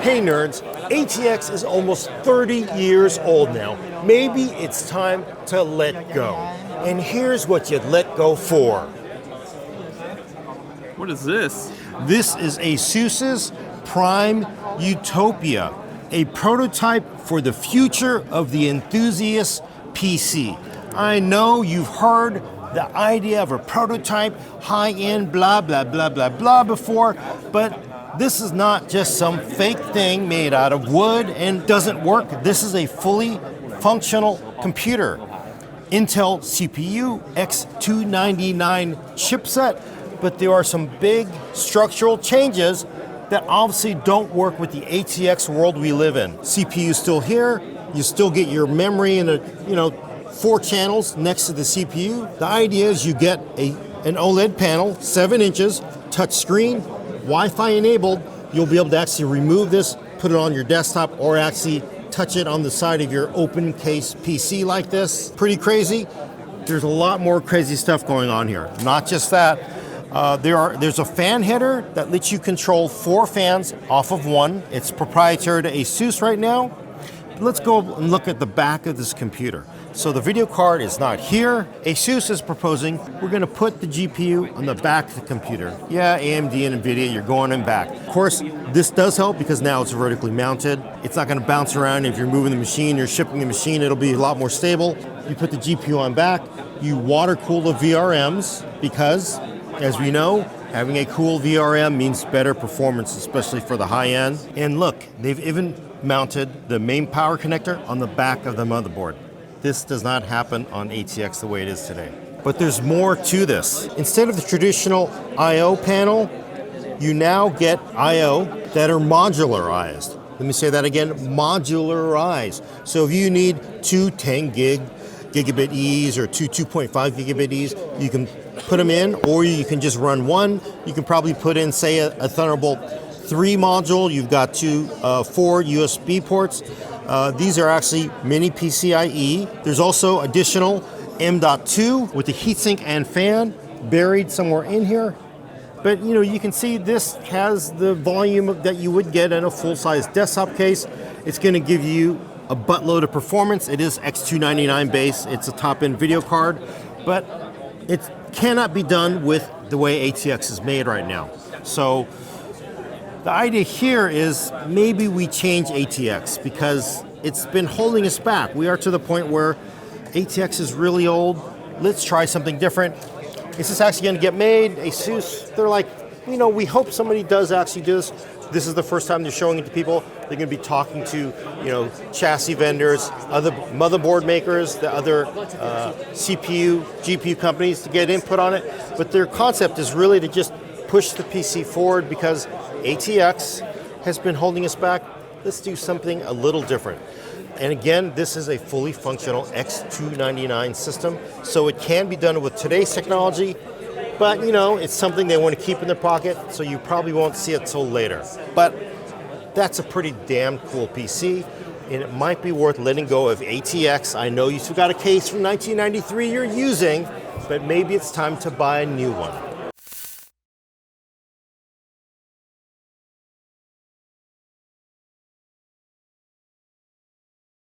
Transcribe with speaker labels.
Speaker 1: Hey nerds, ATX is almost 30 years old now. Maybe it's time to let go. And here's what you'd let go for.
Speaker 2: What is this?
Speaker 1: This is ASUS's Prime Utopia, a prototype for the future of the enthusiast PC. I know you've heard the idea of a prototype, high-end, blah, blah, blah, blah, blah before, but this is not just some fake thing made out of wood and doesn't work. This is a fully functional computer. Intel CPU X299 chipset, but there are some big structural changes that obviously don't work with the ATX world we live in. CPU is still here. You still get your memory in 4 channels next to the CPU. The idea is you get an OLED panel, 7 inches, touch screen, Wi-Fi enabled. You'll be able to actually remove this, put it on your desktop, or actually touch it on the side of your open case PC like this. Pretty crazy. There's a lot more crazy stuff going on here. Not just that. There's a fan header that lets you control 4 fans off of one. It's proprietary to ASUS right now. Let's go and look at the back of this computer. So the video card is not here. ASUS is proposing we're going to put the GPU on the back of the computer. Yeah, AMD and NVIDIA, you're going in back. Of course, this does help because now it's vertically mounted. It's not going to bounce around. If you're moving the machine, you're shipping the machine, it'll be a lot more stable. You put the GPU on back, you water cool the VRMs because, as we know, having a cool VRM means better performance, especially for the high end. And look, they've even mounted the main power connector on the back of the motherboard. This does not happen on ATX the way it is today. But there's more to this. Instead of the traditional I/O panel, you now get I/O that are modularized. Let me say that again, modularized. So if you need 2 10 gigabit E's or 2 2.5 gigabit E's, you can put them in, or you can just run one. You can probably put in, say, a Thunderbolt 3 module. You've got 4 USB ports. These are actually mini PCIe. There's also additional M.2 with the heatsink and fan buried somewhere in here. But you can see this has the volume that you would get in a full-size desktop case. It's going to give you a buttload of performance. It is X299 base. It's a top-end video card, but it cannot be done with the way ATX is made right now. So the idea here is maybe we change ATX because it's been holding us back. We are to the point where ATX is really old. Let's try something different. Is this actually going to get made? ASUS, they're like, we hope somebody does actually do this. This is the first time they're showing it to people. They're going to be talking to, chassis vendors, other motherboard makers, the other CPU, GPU companies to get input on it. But their concept is really to just push the PC forward because ATX has been holding us back. Let's do something a little different. And again, this is a fully functional X299 system, so it can be done with today's technology, but it's something they want to keep in their pocket, so you probably won't see it till later. But that's a pretty damn cool PC, and it might be worth letting go of ATX. I know you still got a case from 1993 you're using, but maybe it's time to buy a new one.